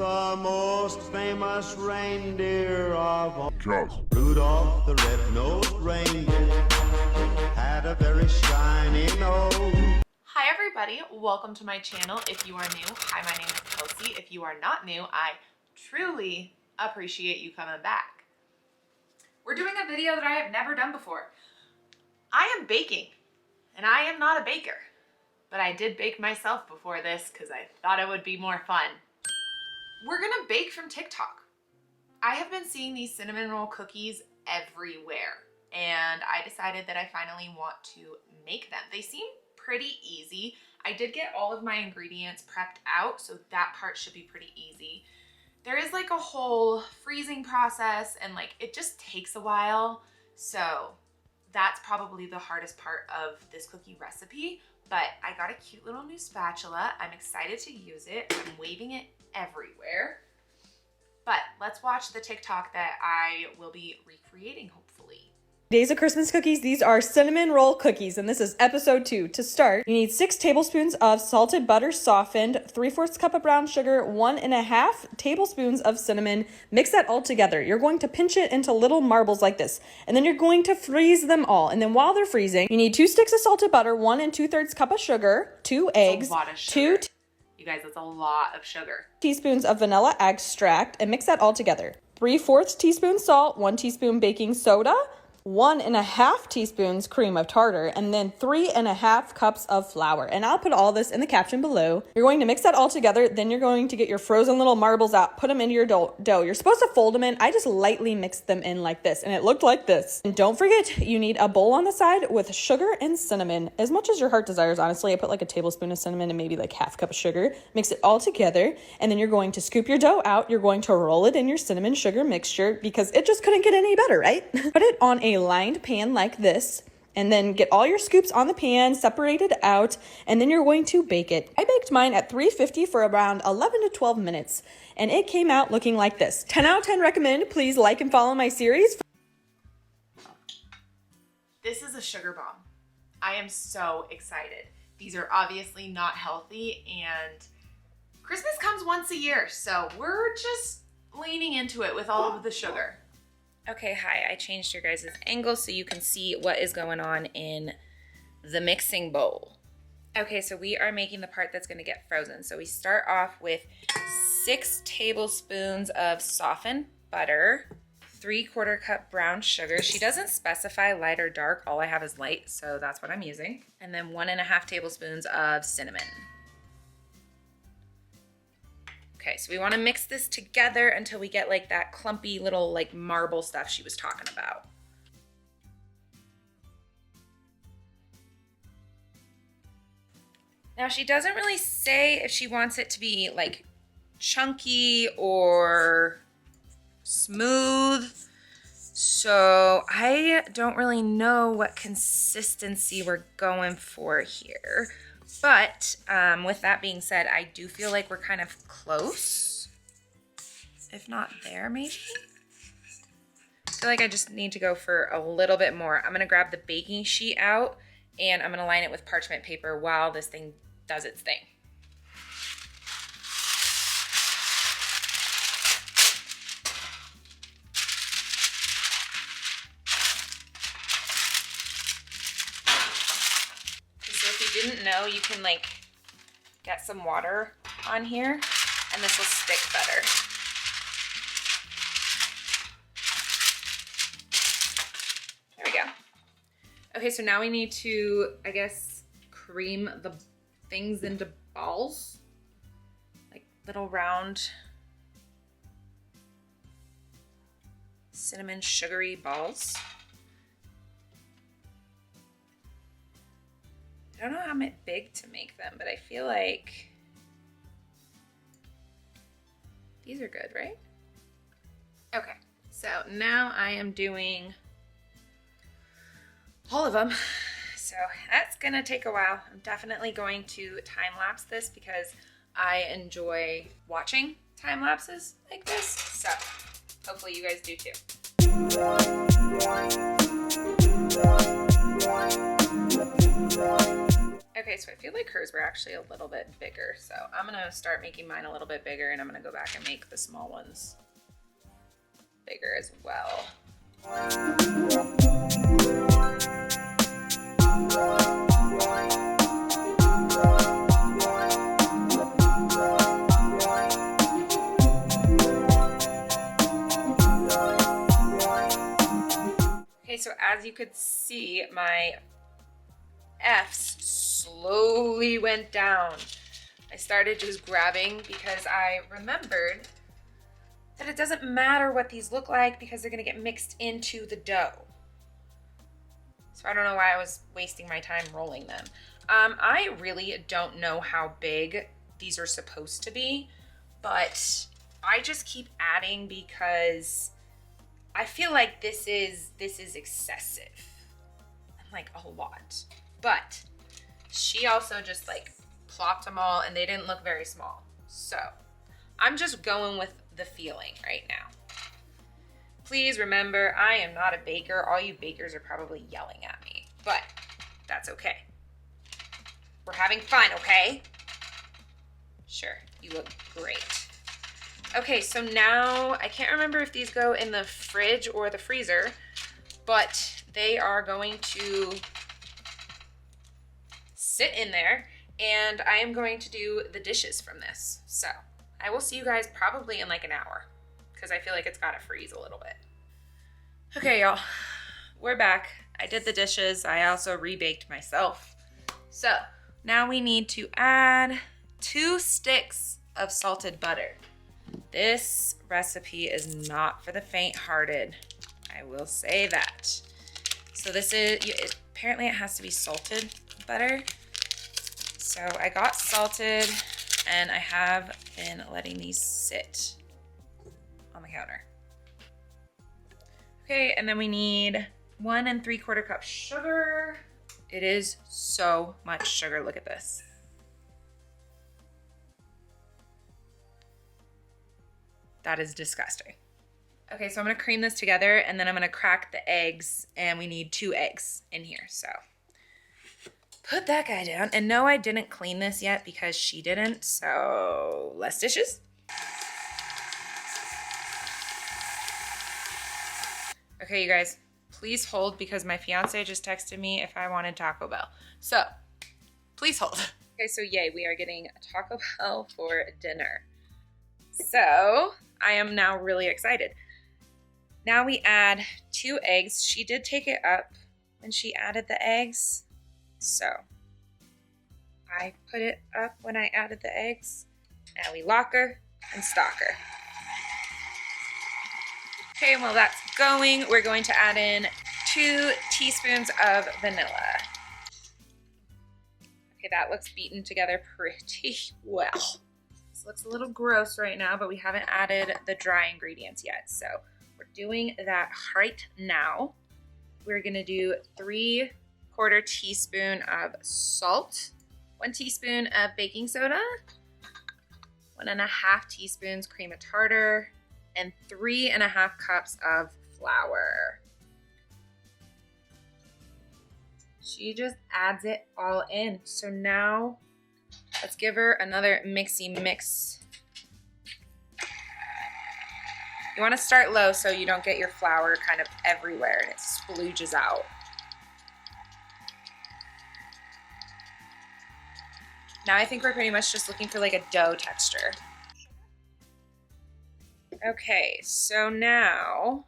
The most famous reindeer of all, Kels. Rudolph the red-nosed reindeer, had a very shiny nose. Hi everybody, welcome to my channel. If you are new, hi, my name is Kelsey. If you are not new, I truly appreciate you coming back. We're doing a video that I have never done before. I am baking, and I am not a baker, but I did bake myself before this because I thought it would be more fun. We're gonna bake from TikTok. I have been seeing these cinnamon roll cookies everywhere, and I decided that I finally want to make them. They seem pretty easy. I did get all of my ingredients prepped out, so that part should be pretty easy. There is like a whole freezing process, and like it just takes a while, so that's probably the hardest part of this cookie recipe. But I got a cute little new spatula. I'm excited to use it. I'm waving it everywhere. But let's watch the TikTok that I will be recreating, hopefully. Days of Christmas cookies. These are cinnamon roll cookies, and this is episode 2. To start, you need 6 tablespoons of salted butter softened, 3/4 cup of brown sugar, 1.5 tablespoons of cinnamon. Mix that all together. You're going to pinch it into little marbles like this, and then you're going to freeze them all. And then while they're freezing, you need 2 sticks of salted butter, 1 2/3 cup of sugar, 2 eggs, That's a lot of sugar. You guys, that's a lot of sugar. 2 teaspoons of vanilla extract, and mix that all together. 3/4 teaspoon salt, 1 teaspoon baking soda, 1.5 teaspoons cream of tartar, and then 3.5 cups of flour. And I'll put all this in the caption below. You're going to mix that all together. Then you're going to get your frozen little marbles out, put them into your dough. You're supposed to fold them in. I just lightly mixed them in like this, and it looked like this. And don't forget, you need a bowl on the side with sugar and cinnamon, as much as your heart desires. Honestly, I put like a tablespoon of cinnamon and maybe like half a cup of sugar. Mix it all together, and then you're going to scoop your dough out. You're going to roll it in your cinnamon sugar mixture because it just couldn't get any better, right? Put it on a lined pan like this, and then get all your scoops on the pan, separate it out, and then you're going to bake it. I baked mine at 350 for around 11 to 12 minutes, and it came out looking like this. 10 out of 10 recommend. Please like and follow my series. This is a sugar bomb. I am so excited. These are obviously not healthy, and Christmas comes once a year, so we're just leaning into it with all of the sugar. Okay, hi, I changed your guys' angle so you can see what is going on in the mixing bowl. Okay, so we are making the part that's gonna get frozen. So we start off with 6 tablespoons of softened butter, 3/4 cup brown sugar. She doesn't specify light or dark, all I have is light, so that's what I'm using. And then 1.5 tablespoons of cinnamon. Okay, so we want to mix this together until we get like that clumpy little like marble stuff she was talking about. Now she doesn't really say if she wants it to be like chunky or smooth. So I don't really know what consistency we're going for here. But with that being said, I do feel like we're kind of close, if not there maybe. I feel like I just need to go for a little bit more. I'm gonna grab the baking sheet out and I'm gonna line it with parchment paper while this thing does its thing. Didn't know, you can like get some water on here and this will stick better. There we go. Okay, so now we need to, I guess, cream the things into balls, like little round cinnamon sugary balls. I don't know how big to make them, but I feel like these are good, right? Okay, so now I am doing all of them. So that's gonna take a while. I'm definitely going to time lapse this because I enjoy watching time lapses like this. So hopefully you guys do too. Okay, so I feel like hers were actually a little bit bigger. So I'm gonna start making mine a little bit bigger, and I'm gonna go back and make the small ones bigger as well. Okay, so as you could see, my F's slowly went down. I started just grabbing because I remembered that it doesn't matter what these look like because they're gonna get mixed into the dough. So I don't know why I was wasting my time rolling them. I really don't know how big these are supposed to be, but I just keep adding because I feel like this is excessive, like a lot. But she also just like plopped them all and they didn't look very small. So I'm just going with the feeling right now. Please remember, I am not a baker. All you bakers are probably yelling at me, but that's okay. We're having fun, okay? Sure, you look great. Okay, so now I can't remember if these go in the fridge or the freezer, but they are going to sit in there, and I am going to do the dishes from this. So I will see you guys probably in like an hour because I feel like it's gotta freeze a little bit. Okay, y'all, we're back. I did the dishes. I also rebaked myself. So now we need to add 2 sticks of salted butter. This recipe is not for the faint-hearted. I will say that. So this is, apparently it has to be salted butter. So I got salted and I have been letting these sit on the counter. Okay, and then we need 1 3/4 cup sugar. It is so much sugar, look at this. That is disgusting. Okay, so I'm gonna cream this together and then I'm gonna crack the eggs, and we need 2 eggs in here, so. Put that guy down. And no, I didn't clean this yet because she didn't, so less dishes. Okay, you guys, please hold because my fiance just texted me if I wanted Taco Bell. So, please hold. Okay, so yay, we are getting Taco Bell for dinner. So, I am now really excited. Now we add 2 eggs. She did take it up when she added the eggs. So, I put it up when I added the eggs. Now we lock her and stock her. Okay, while that's going, we're going to add in 2 teaspoons of vanilla. Okay, that looks beaten together pretty well. This looks a little gross right now, but we haven't added the dry ingredients yet. So we're doing that right now. We're gonna do 3/4 teaspoon of salt, 1 teaspoon of baking soda, 1.5 teaspoons cream of tartar, and 3.5 cups of flour. She just adds it all in. So now let's give her another mixy mix. You want to start low so you don't get your flour kind of everywhere and it splooges out. Now I think we're pretty much just looking for like a dough texture. Okay, so now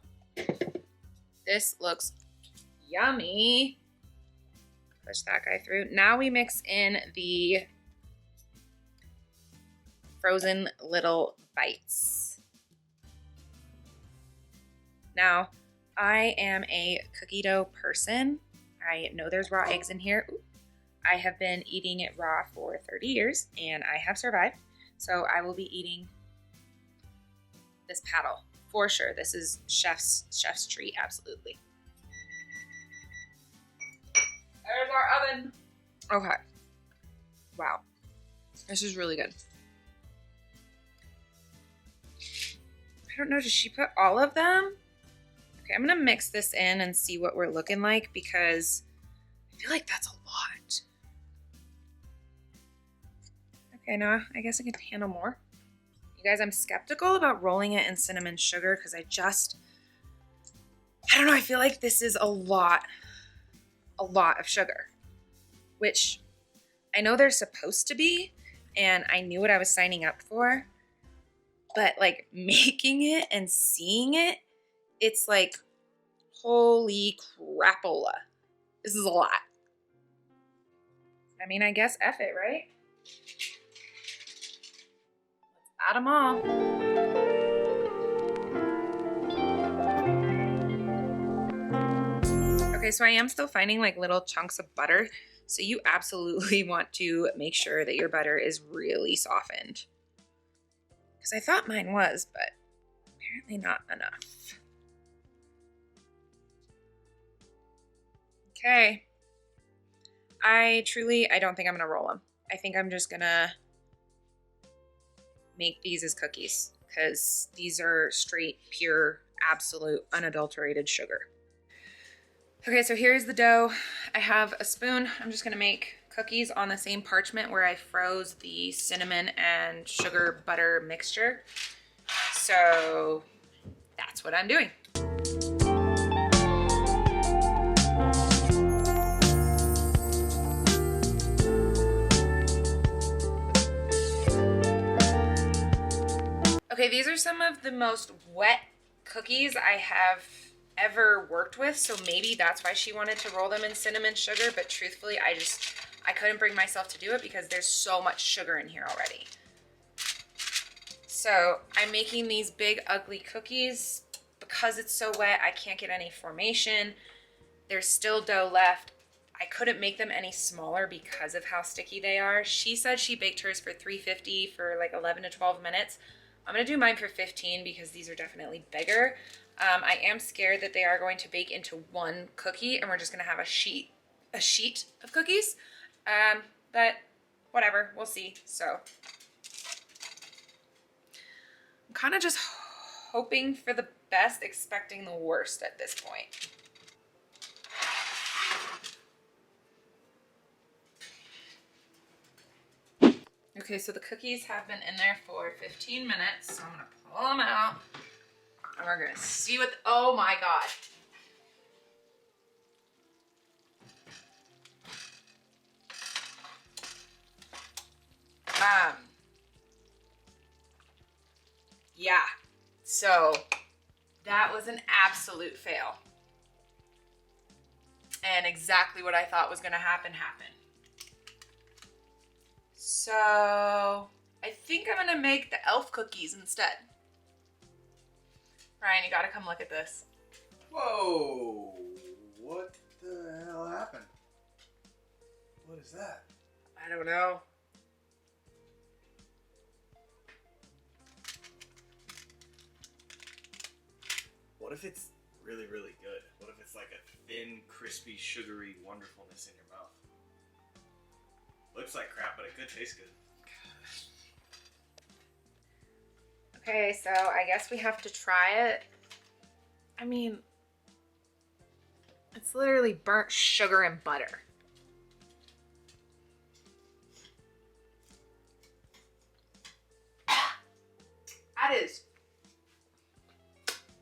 this looks yummy. Push that guy through. Now we mix in the frozen little bites. Now, I am a cookie dough person. I know there's raw eggs in here. Ooh. I have been eating it raw for 30 years and I have survived. So I will be eating this paddle for sure. This is chef's treat, absolutely. There's our oven. Okay. Wow. This is really good. I don't know, did she put all of them? Okay, I'm gonna mix this in and see what we're looking like because I feel like that's a lot. Okay, now I guess I can handle more. You guys, I'm skeptical about rolling it in cinnamon sugar because I don't know, I feel like this is a lot of sugar, which I know they're supposed to be, and I knew what I was signing up for, but like making it and seeing it, it's like, holy crapola. This is a lot. I mean, I guess F it, right? Let's add them all. Okay, so I am still finding like little chunks of butter. So you absolutely want to make sure that your butter is really softened. Because I thought mine was, but apparently not enough. Okay. I don't think I'm gonna roll them. I think I'm just gonna make these as cookies because these are straight, pure, absolute, unadulterated sugar. Okay, so here's the dough. I have a spoon. I'm just gonna make cookies on the same parchment where I froze the cinnamon and sugar butter mixture. So that's what I'm doing. Okay, these are some of the most wet cookies I have ever worked with, so maybe that's why she wanted to roll them in cinnamon sugar, but truthfully, I couldn't bring myself to do it because there's so much sugar in here already. So I'm making these big ugly cookies. Because it's so wet, I can't get any formation. There's still dough left. I couldn't make them any smaller because of how sticky they are. She said she baked hers for 350 for like 11 to 12 minutes. I'm gonna do mine for 15 because these are definitely bigger. I am scared that they are going to bake into one cookie and we're just gonna have a sheet of cookies. But whatever, we'll see. So I'm kind of just hoping for the best, expecting the worst at this point. Okay, so the cookies have been in there for 15 minutes, so I'm gonna pull them out. And we're gonna see what, oh my God. Yeah, so that was an absolute fail. And exactly what I thought was gonna happen happened. So I think I'm gonna make the elf cookies instead. Ryan, you gotta come look at this. Whoa! What the hell happened? What is that? I don't know. What if it's really, really good? What if it's like a thin, crispy, sugary wonderfulness in your mouth? Looks like crap, but it could taste good. Okay, so I guess we have to try it. I mean, it's literally burnt sugar and butter. That is,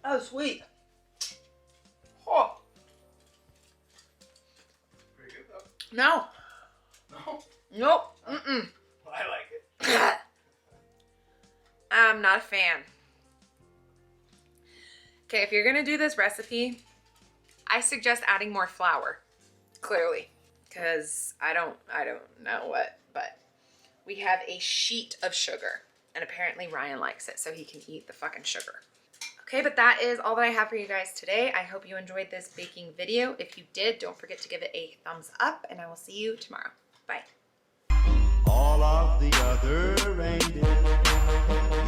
oh, sweet. Oh. Pretty good though. No. No? Nope. Mm-mm. I like it. I'm not a fan. Okay, if you're gonna do this recipe, I suggest adding more flour, clearly, because I don't know what, but we have a sheet of sugar, and apparently Ryan likes it, so he can eat the fucking sugar. Okay, but that is all that I have for you guys today. I hope you enjoyed this baking video. If you did, don't forget to give it a thumbs up, and I will see you tomorrow. Bye. All of the other reindeer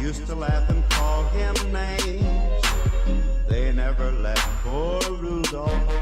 used to laugh and call him names. They never let poor Rudolph